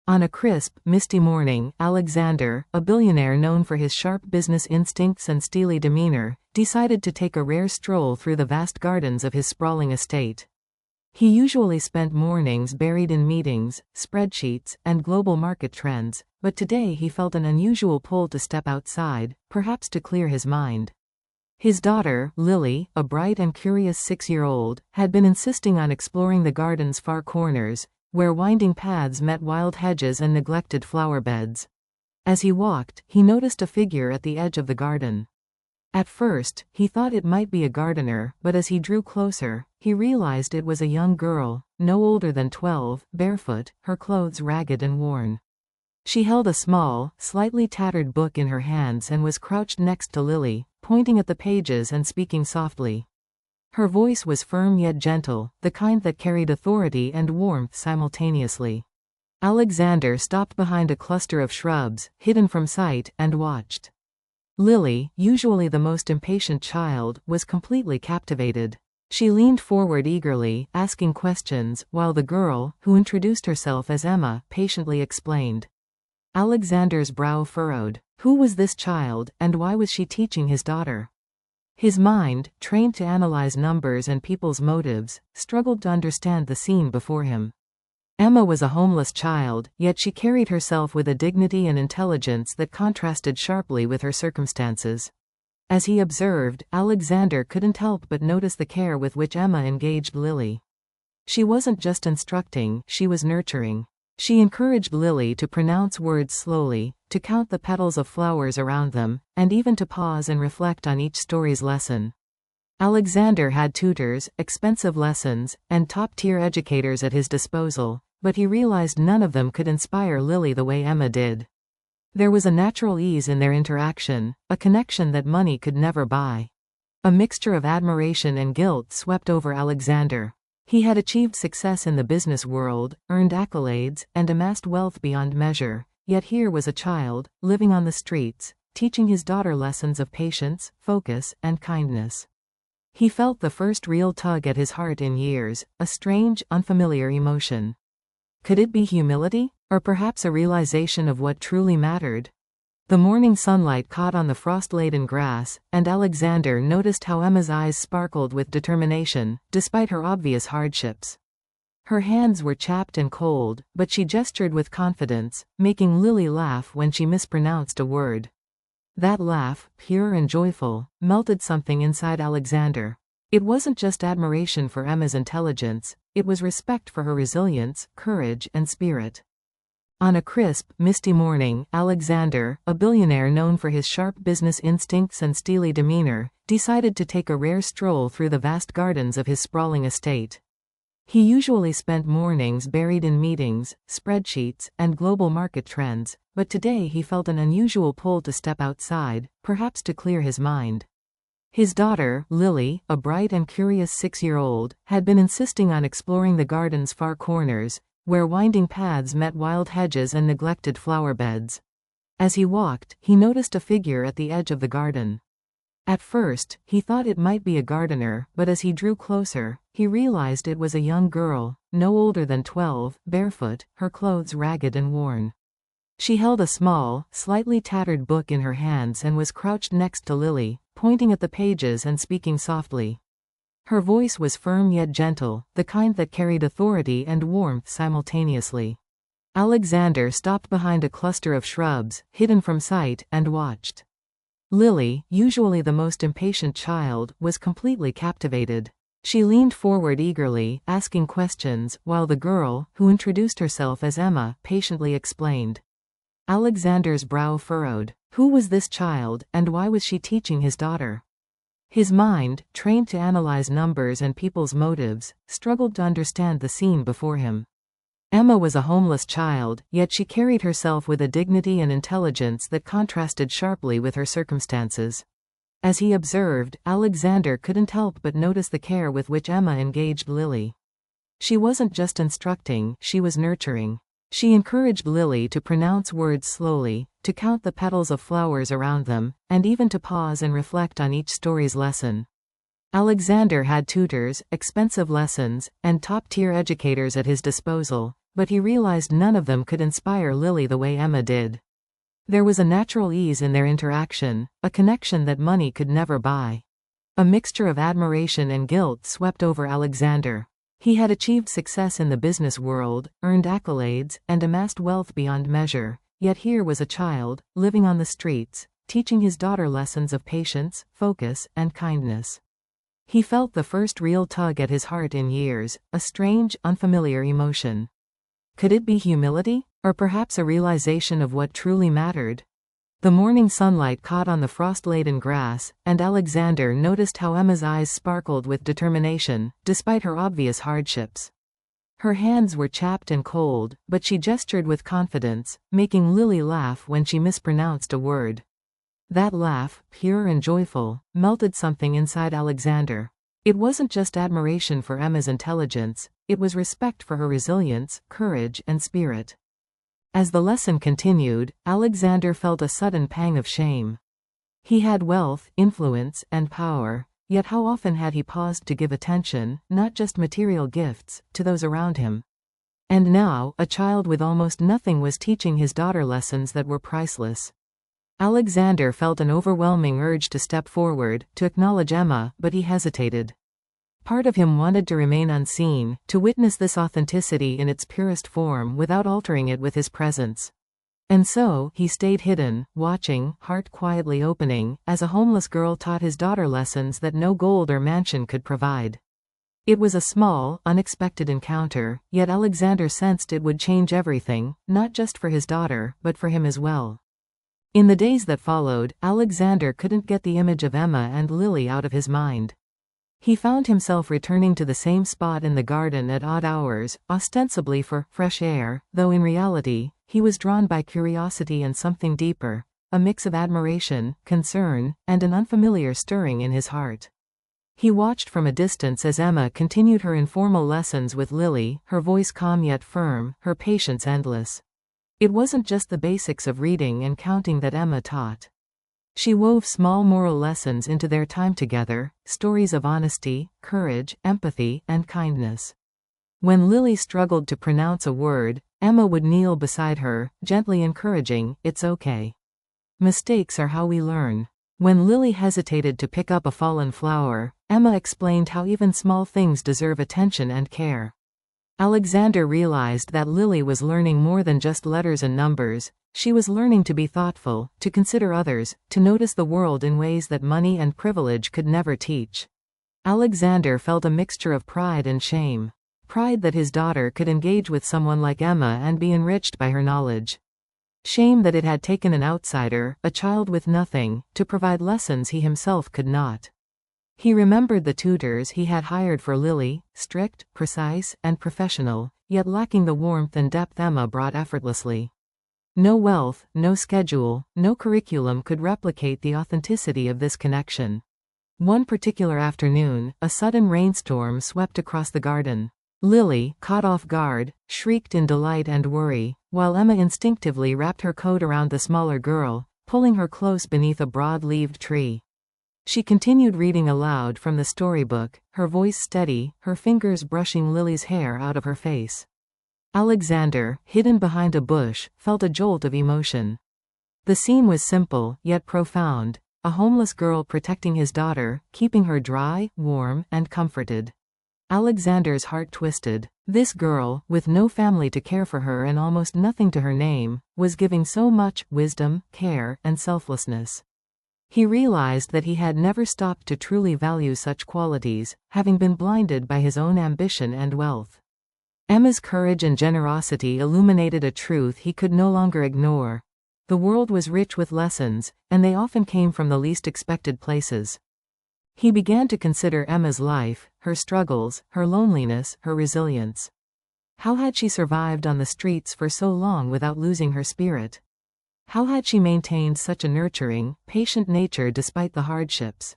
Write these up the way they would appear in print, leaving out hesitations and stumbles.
On a crisp, misty morning, Alexander, a billionaire known for his sharp business instincts and steely demeanor, decided to take a rare stroll through the vast gardens of his sprawling estate. He usually spent mornings buried in meetings, spreadsheets, and global market trends, but today he felt an unusual pull to step outside, perhaps to clear his mind. His daughter, Lily, a bright and curious 6-year-old, had been insisting on exploring the garden's far corners, where winding paths met wild hedges and neglected flower beds. As he walked, he noticed a figure at the edge of the garden. At first, he thought it might be a gardener, but as he drew closer, he realized it was a young girl, no older than 12, barefoot, her clothes ragged and worn. She held a small, slightly tattered book in her hands and was crouched next to Lily, pointing at the pages and speaking softly. Her voice was firm yet gentle, the kind that carried authority and warmth simultaneously. Alexander stopped behind a cluster of shrubs, hidden from sight, and watched. Lily, usually the most impatient child, was completely captivated. She leaned forward eagerly, asking questions, while the girl, who introduced herself as Emma, patiently explained. Alexander's brow furrowed. Who was this child, and why was she teaching his daughter? His mind, trained to analyze numbers and people's motives, struggled to understand the scene before him. Emma was a homeless child, yet she carried herself with a dignity and intelligence that contrasted sharply with her circumstances. As he observed, Alexander couldn't help but notice the care with which Emma engaged Lily. She wasn't just instructing, she was nurturing. She encouraged Lily to pronounce words slowly, to count the petals of flowers around them, and even to pause and reflect on each story's lesson. Alexander had tutors, expensive lessons, and top-tier educators at his disposal, but he realized none of them could inspire Lily the way Emma did. There was a natural ease in their interaction, a connection that money could never buy. A mixture of admiration and guilt swept over Alexander. He had achieved success in the business world, earned accolades, and amassed wealth beyond measure, yet here was a child, living on the streets, teaching his daughter lessons of patience, focus, and kindness. He felt the first real tug at his heart in years, a strange, unfamiliar emotion. Could it be humility, or perhaps a realization of what truly mattered? The morning sunlight caught on the frost-laden grass, and Alexander noticed how Emma's eyes sparkled with determination, despite her obvious hardships. Her hands were chapped and cold, but she gestured with confidence, making Lily laugh when she mispronounced a word. That laugh, pure and joyful, melted something inside Alexander. It wasn't just admiration for Emma's intelligence, it was respect for her resilience, courage, and spirit. On a crisp, misty morning, Alexander, a billionaire known for his sharp business instincts and steely demeanor, decided to take a rare stroll through the vast gardens of his sprawling estate. He usually spent mornings buried in meetings, spreadsheets, and global market trends, but today he felt an unusual pull to step outside, perhaps to clear his mind. His daughter, Lily, a bright and curious 6-year-old, had been insisting on exploring the garden's far corners, where winding paths met wild hedges and neglected flower beds. As he walked, he noticed a figure at the edge of the garden. At first, he thought it might be a gardener, but as he drew closer, he realized it was a young girl, no older than 12, barefoot, her clothes ragged and worn. She held a small, slightly tattered book in her hands and was crouched next to Lily, pointing at the pages and speaking softly. Her voice was firm yet gentle, the kind that carried authority and warmth simultaneously. Alexander stopped behind a cluster of shrubs, hidden from sight, and watched. Lily, usually the most impatient child, was completely captivated. She leaned forward eagerly, asking questions, while the girl, who introduced herself as Emma, patiently explained. Alexander's brow furrowed. Who was this child, and why was she teaching his daughter? His mind, trained to analyze numbers and people's motives, struggled to understand the scene before him. Emma was a homeless child, yet she carried herself with a dignity and intelligence that contrasted sharply with her circumstances. As he observed, Alexander couldn't help but notice the care with which Emma engaged Lily. She wasn't just instructing, she was nurturing. She encouraged Lily to pronounce words slowly, to count the petals of flowers around them, and even to pause and reflect on each story's lesson. Alexander had tutors, expensive lessons, and top-tier educators at his disposal, but he realized none of them could inspire Lily the way Emma did. There was a natural ease in their interaction, a connection that money could never buy. A mixture of admiration and guilt swept over Alexander. He had achieved success in the business world, earned accolades, and amassed wealth beyond measure, yet here was a child, living on the streets, teaching his daughter lessons of patience, focus, and kindness. He felt the first real tug at his heart in years, a strange, unfamiliar emotion. Could it be humility? Or perhaps a realization of what truly mattered? The morning sunlight caught on the frost-laden grass, and Alexander noticed how Emma's eyes sparkled with determination, despite her obvious hardships. Her hands were chapped and cold, but she gestured with confidence, making Lily laugh when she mispronounced a word. That laugh, pure and joyful, melted something inside Alexander. It wasn't just admiration for Emma's intelligence, it was respect for her resilience, courage, and spirit. As the lesson continued, Alexander felt a sudden pang of shame. He had wealth, influence, and power, yet how often had he paused to give attention, not just material gifts, to those around him? And now, a child with almost nothing was teaching his daughter lessons that were priceless. Alexander felt an overwhelming urge to step forward, to acknowledge Emma, but he hesitated. Part of him wanted to remain unseen, to witness this authenticity in its purest form without altering it with his presence. And so, he stayed hidden, watching, heart quietly opening, as a homeless girl taught his daughter lessons that no gold or mansion could provide. It was a small, unexpected encounter, yet Alexander sensed it would change everything, not just for his daughter, but for him as well. In the days that followed, Alexander couldn't get the image of Emma and Lily out of his mind. He found himself returning to the same spot in the garden at odd hours, ostensibly for fresh air, though in reality, he was drawn by curiosity and something deeper, a mix of admiration, concern, and an unfamiliar stirring in his heart. He watched from a distance as Emma continued her informal lessons with Lily, her voice calm yet firm, her patience endless. It wasn't just the basics of reading and counting that Emma taught. She wove small moral lessons into their time together, stories of honesty, courage, empathy, and kindness. When Lily struggled to pronounce a word, Emma would kneel beside her, gently encouraging, "It's okay. Mistakes are how we learn." When Lily hesitated to pick up a fallen flower, Emma explained how even small things deserve attention and care. Alexander realized that Lily was learning more than just letters and numbers. She was learning to be thoughtful, to consider others, to notice the world in ways that money and privilege could never teach. Alexander felt a mixture of pride and shame. Pride that his daughter could engage with someone like Emma and be enriched by her knowledge. Shame that it had taken an outsider, a child with nothing, to provide lessons he himself could not. He remembered the tutors he had hired for Lily, strict, precise, and professional, yet lacking the warmth and depth Emma brought effortlessly. No wealth, no schedule, no curriculum could replicate the authenticity of this connection. One particular afternoon, a sudden rainstorm swept across the garden. Lily, caught off guard, shrieked in delight and worry, while Emma instinctively wrapped her coat around the smaller girl, pulling her close beneath a broad-leaved tree. She continued reading aloud from the storybook, her voice steady, her fingers brushing Lily's hair out of her face. Alexander, hidden behind a bush, felt a jolt of emotion. The scene was simple, yet profound. A homeless girl protecting his daughter, keeping her dry, warm, and comforted. Alexander's heart twisted. This girl, with no family to care for her and almost nothing to her name, was giving so much wisdom, care, and selflessness. He realized that he had never stopped to truly value such qualities, having been blinded by his own ambition and wealth. Emma's courage and generosity illuminated a truth he could no longer ignore. The world was rich with lessons, and they often came from the least expected places. He began to consider Emma's life, her struggles, her loneliness, her resilience. How had she survived on the streets for so long without losing her spirit? How had she maintained such a nurturing, patient nature despite the hardships?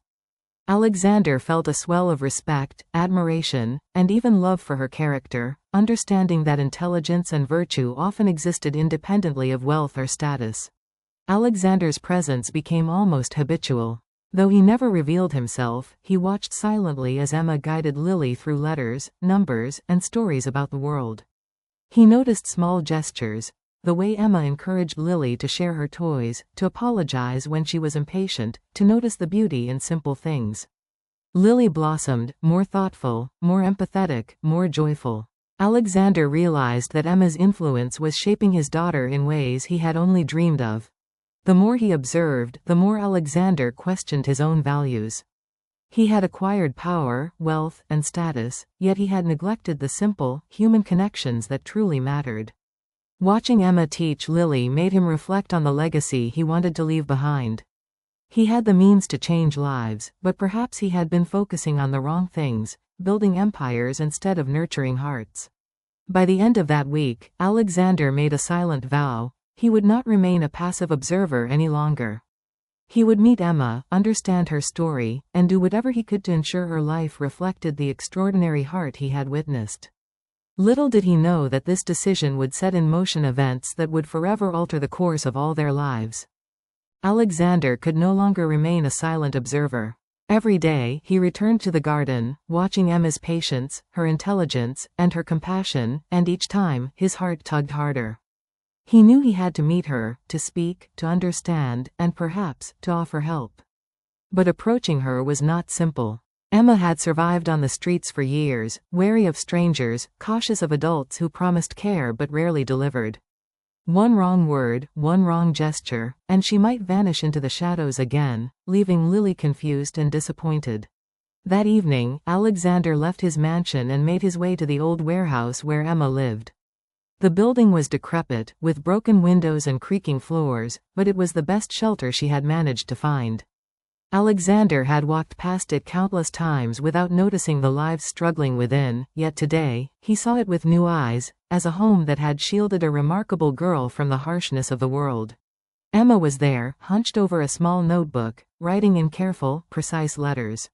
Alexander felt a swell of respect, admiration, and even love for her character, understanding that intelligence and virtue often existed independently of wealth or status. Alexander's presence became almost habitual. Though he never revealed himself, he watched silently as Emma guided Lily through letters, numbers, and stories about the world. He noticed small gestures, the way Emma encouraged Lily to share her toys, to apologize when she was impatient, to notice the beauty in simple things. Lily blossomed, more thoughtful, more empathetic, more joyful. Alexander realized that Emma's influence was shaping his daughter in ways he had only dreamed of. The more he observed, the more Alexander questioned his own values. He had acquired power, wealth, and status, yet he had neglected the simple, human connections that truly mattered. Watching Emma teach Lily made him reflect on the legacy he wanted to leave behind. He had the means to change lives, but perhaps he had been focusing on the wrong things, building empires instead of nurturing hearts. By the end of that week, Alexander made a silent vow: he would not remain a passive observer any longer. He would meet Emma, understand her story, and do whatever he could to ensure her life reflected the extraordinary heart he had witnessed. Little did he know that this decision would set in motion events that would forever alter the course of all their lives. Alexander could no longer remain a silent observer. Every day, he returned to the garden, watching Emma's patience, her intelligence, and her compassion, and each time, his heart tugged harder. He knew he had to meet her, to speak, to understand, and perhaps, to offer help. But approaching her was not simple. Emma had survived on the streets for years, wary of strangers, cautious of adults who promised care but rarely delivered. One wrong word, one wrong gesture, and she might vanish into the shadows again, leaving Lily confused and disappointed. That evening, Alexander left his mansion and made his way to the old warehouse where Emma lived. The building was decrepit, with broken windows and creaking floors, but it was the best shelter she had managed to find. Alexander had walked past it countless times without noticing the lives struggling within, yet today, he saw it with new eyes, as a home that had shielded a remarkable girl from the harshness of the world. Emma was there, hunched over a small notebook, writing in careful, precise letters.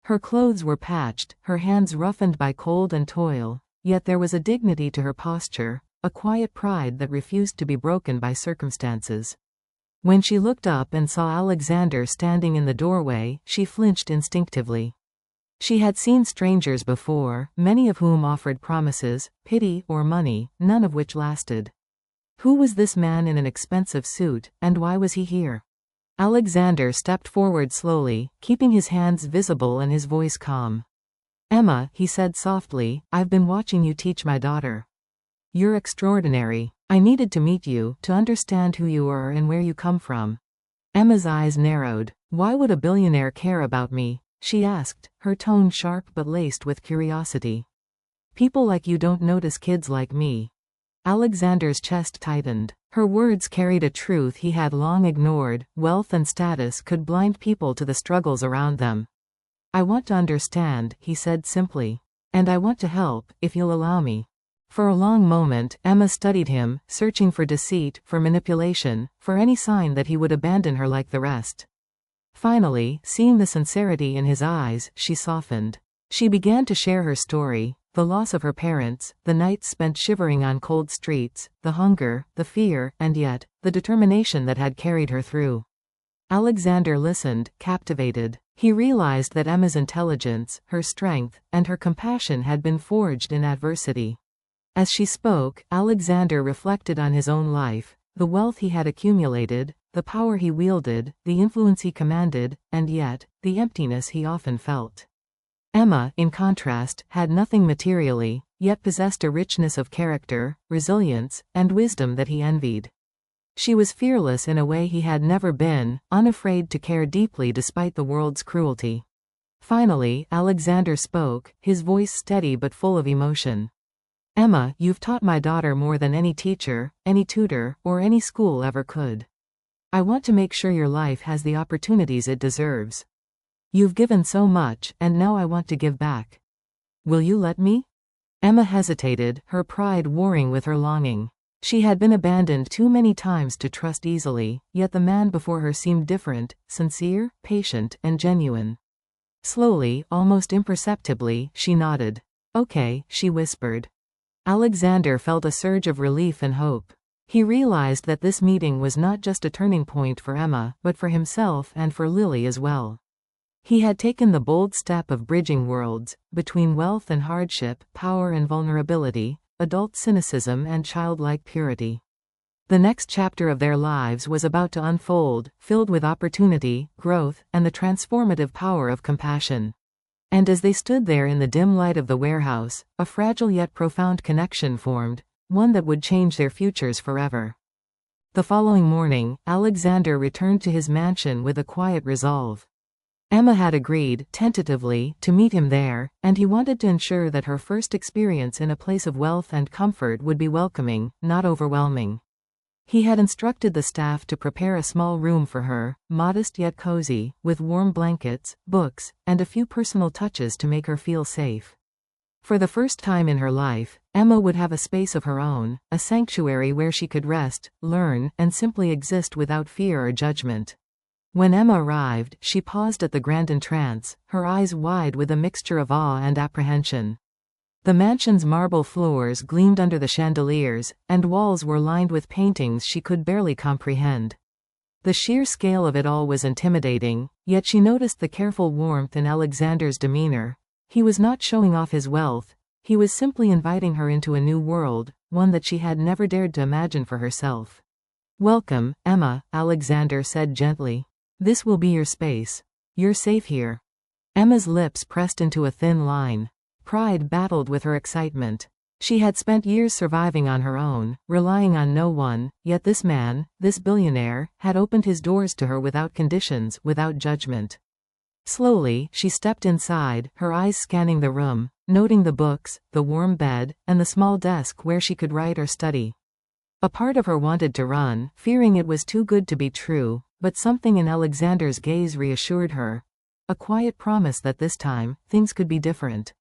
Her clothes were patched, her hands roughened by cold and toil, yet there was a dignity to her posture, a quiet pride that refused to be broken by circumstances. When she looked up and saw Alexander standing in the doorway, she flinched instinctively. She had seen strangers before, many of whom offered promises, pity, or money, none of which lasted. Who was this man in an expensive suit, and why was he here? Alexander stepped forward slowly, keeping his hands visible and his voice calm. "Emma," he said softly, "I've been watching you teach my daughter. You're extraordinary. I needed to meet you, to understand who you are and where you come from." Emma's eyes narrowed. "Why would a billionaire care about me?" she asked, her tone sharp but laced with curiosity. "People like you don't notice kids like me." Alexander's chest tightened. Her words carried a truth he had long ignored: wealth and status could blind people to the struggles around them. "I want to understand," he said simply. "And I want to help, if you'll allow me." For a long moment, Emma studied him, searching for deceit, for manipulation, for any sign that he would abandon her like the rest. Finally, seeing the sincerity in his eyes, she softened. She began to share her story: the loss of her parents, the nights spent shivering on cold streets, the hunger, the fear, and yet, the determination that had carried her through. Alexander listened, captivated. He realized that Emma's intelligence, her strength, and her compassion had been forged in adversity. As she spoke, Alexander reflected on his own life, the wealth he had accumulated, the power he wielded, the influence he commanded, and yet, the emptiness he often felt. Emma, in contrast, had nothing materially, yet possessed a richness of character, resilience, and wisdom that he envied. She was fearless in a way he had never been, unafraid to care deeply despite the world's cruelty. Finally, Alexander spoke, his voice steady but full of emotion. "Emma, you've taught my daughter more than any teacher, any tutor, or any school ever could. I want to make sure your life has the opportunities it deserves. You've given so much, and now I want to give back. Will you let me?" Emma hesitated, her pride warring with her longing. She had been abandoned too many times to trust easily, yet the man before her seemed different, sincere, patient, and genuine. Slowly, almost imperceptibly, she nodded. "Okay," she whispered. Alexander felt a surge of relief and hope. He realized that this meeting was not just a turning point for Emma, but for himself and for Lily as well. He had taken the bold step of bridging worlds, between wealth and hardship, power and vulnerability, adult cynicism and childlike purity. The next chapter of their lives was about to unfold, filled with opportunity, growth, and the transformative power of compassion. And as they stood there in the dim light of the warehouse, a fragile yet profound connection formed, one that would change their futures forever. The following morning, Alexander returned to his mansion with a quiet resolve. Emma had agreed, tentatively, to meet him there, and he wanted to ensure that her first experience in a place of wealth and comfort would be welcoming, not overwhelming. He had instructed the staff to prepare a small room for her, modest yet cozy, with warm blankets, books, and a few personal touches to make her feel safe. For the first time in her life, Emma would have a space of her own, a sanctuary where she could rest, learn, and simply exist without fear or judgment. When Emma arrived, she paused at the grand entrance, her eyes wide with a mixture of awe and apprehension. The mansion's marble floors gleamed under the chandeliers, and walls were lined with paintings she could barely comprehend. The sheer scale of it all was intimidating, yet she noticed the careful warmth in Alexander's demeanor. He was not showing off his wealth, he was simply inviting her into a new world, one that she had never dared to imagine for herself. "Welcome, Emma," Alexander said gently. "This will be your space. You're safe here." Emma's lips pressed into a thin line. Pride battled with her excitement. She had spent years surviving on her own, relying on no one, yet this man, this billionaire, had opened his doors to her without conditions, without judgment. Slowly, she stepped inside, her eyes scanning the room, noting the books, the warm bed, and the small desk where she could write or study. A part of her wanted to run, fearing it was too good to be true, but something in Alexander's gaze reassured her. A quiet promise that this time, things could be different.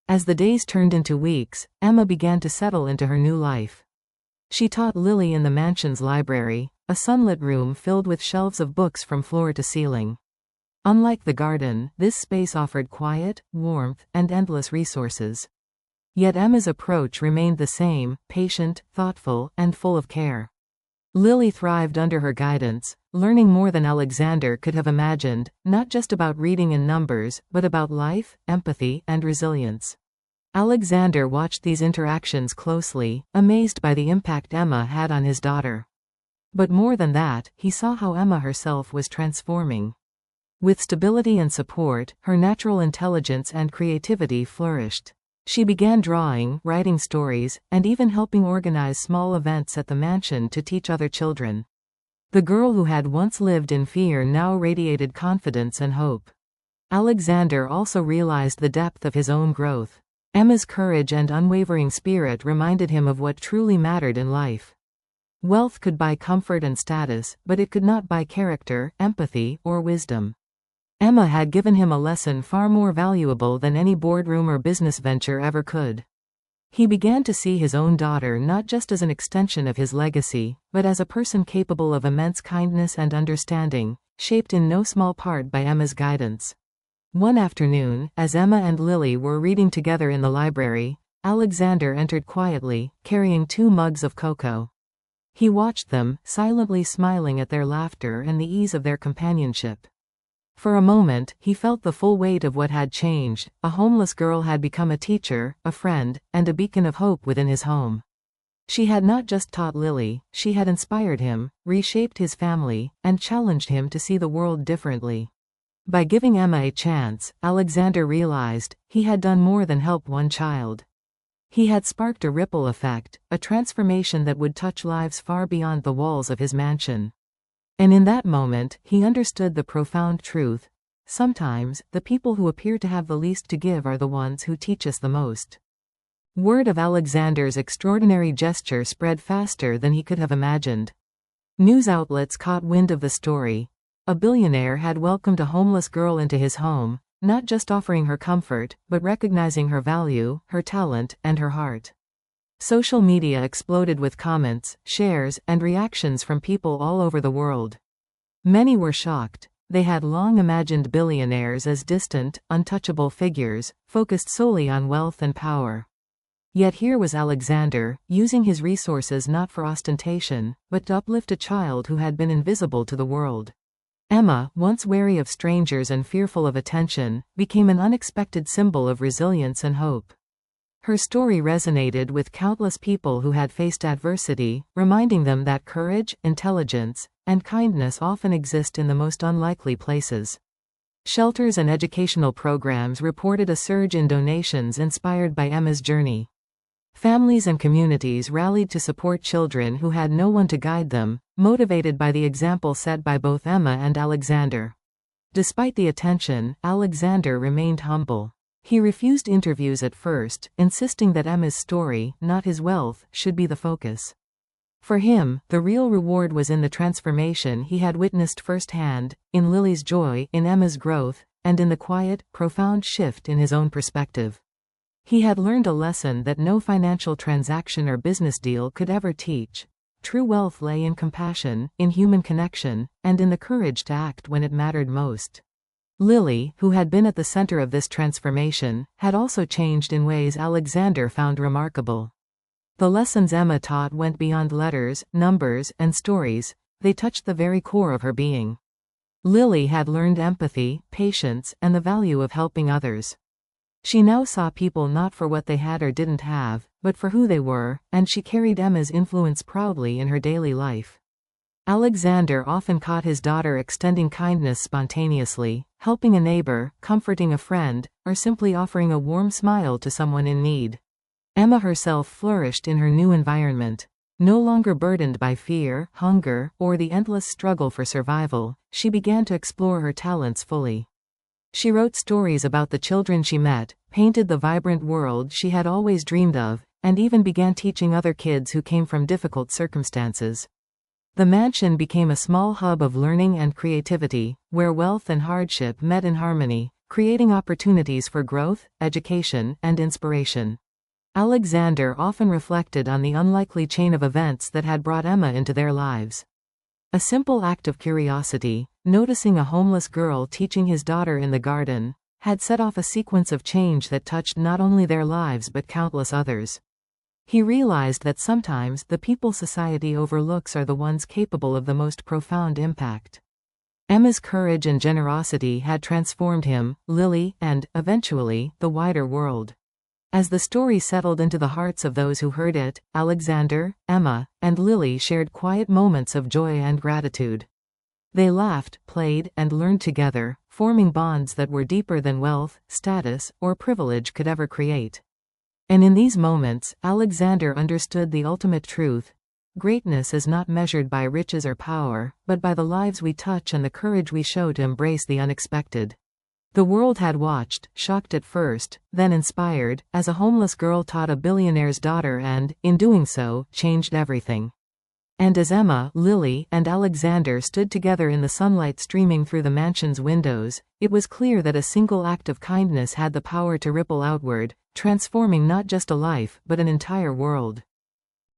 As the days turned into weeks, Emma began to settle into her new life. She taught Lily in the mansion's library, a sunlit room filled with shelves of books from floor to ceiling. Unlike the garden, this space offered quiet, warmth, and endless resources. Yet Emma's approach remained the same, patient, thoughtful, and full of care. Lily thrived under her guidance, learning more than Alexander could have imagined, not just about reading and numbers, but about life, empathy, and resilience. Alexander watched these interactions closely, amazed by the impact Emma had on his daughter. But more than that, he saw how Emma herself was transforming. With stability and support, her natural intelligence and creativity flourished. She began drawing, writing stories, and even helping organize small events at the mansion to teach other children. The girl who had once lived in fear now radiated confidence and hope. Alexander also realized the depth of his own growth. Emma's courage and unwavering spirit reminded him of what truly mattered in life. Wealth could buy comfort and status, but it could not buy character, empathy, or wisdom. Emma had given him a lesson far more valuable than any boardroom or business venture ever could. He began to see his own daughter not just as an extension of his legacy, but as a person capable of immense kindness and understanding, shaped in no small part by Emma's guidance. One afternoon, as Emma and Lily were reading together in the library, Alexander entered quietly, carrying 2 mugs of cocoa. He watched them, silently smiling at their laughter and the ease of their companionship. For a moment, he felt the full weight of what had changed. A homeless girl had become a teacher, a friend, and a beacon of hope within his home. She had not just taught Lily, she had inspired him, reshaped his family, and challenged him to see the world differently. By giving Emma a chance, Alexander realized he had done more than help one child. He had sparked a ripple effect, a transformation that would touch lives far beyond the walls of his mansion. And in that moment, he understood the profound truth. Sometimes, the people who appear to have the least to give are the ones who teach us the most. Word of Alexander's extraordinary gesture spread faster than he could have imagined. News outlets caught wind of the story. A billionaire had welcomed a homeless girl into his home, not just offering her comfort, but recognizing her value, her talent, and her heart. Social media exploded with comments, shares, and reactions from people all over the world. Many were shocked. They had long imagined billionaires as distant, untouchable figures, focused solely on wealth and power. Yet here was Alexander, using his resources not for ostentation, but to uplift a child who had been invisible to the world. Emma, once wary of strangers and fearful of attention, became an unexpected symbol of resilience and hope. Her story resonated with countless people who had faced adversity, reminding them that courage, intelligence, and kindness often exist in the most unlikely places. Shelters and educational programs reported a surge in donations inspired by Emma's journey. Families and communities rallied to support children who had no one to guide them, motivated by the example set by both Emma and Alexander. Despite the attention, Alexander remained humble. He refused interviews at first, insisting that Emma's story, not his wealth, should be the focus. For him, the real reward was in the transformation he had witnessed firsthand, in Lily's joy, in Emma's growth, and in the quiet, profound shift in his own perspective. He had learned a lesson that no financial transaction or business deal could ever teach. True wealth lay in compassion, in human connection, and in the courage to act when it mattered most. Lily, who had been at the center of this transformation, had also changed in ways Alexander found remarkable. The lessons Emma taught went beyond letters, numbers, and stories. They touched the very core of her being. Lily had learned empathy, patience, and the value of helping others. She now saw people not for what they had or didn't have, but for who they were, and she carried Emma's influence proudly in her daily life. Alexander often caught his daughter extending kindness spontaneously, helping a neighbor, comforting a friend, or simply offering a warm smile to someone in need. Emma herself flourished in her new environment. No longer burdened by fear, hunger, or the endless struggle for survival, she began to explore her talents fully. She wrote stories about the children she met, painted the vibrant world she had always dreamed of, and even began teaching other kids who came from difficult circumstances. The mansion became a small hub of learning and creativity, where wealth and hardship met in harmony, creating opportunities for growth, education, and inspiration. Alexander often reflected on the unlikely chain of events that had brought Emma into their lives. A simple act of curiosity, noticing a homeless girl teaching his daughter in the garden, had set off a sequence of change that touched not only their lives but countless others. He realized that sometimes the people society overlooks are the ones capable of the most profound impact. Emma's courage and generosity had transformed him, Lily, and, eventually, the wider world. As the story settled into the hearts of those who heard it, Alexander, Emma, and Lily shared quiet moments of joy and gratitude. They laughed, played, and learned together, forming bonds that were deeper than wealth, status, or privilege could ever create. And in these moments, Alexander understood the ultimate truth. Greatness is not measured by riches or power, but by the lives we touch and the courage we show to embrace the unexpected. The world had watched, shocked at first, then inspired, as a homeless girl taught a billionaire's daughter and, in doing so, changed everything. And as Emma, Lily, and Alexander stood together in the sunlight streaming through the mansion's windows, it was clear that a single act of kindness had the power to ripple outward, transforming not just a life but an entire world.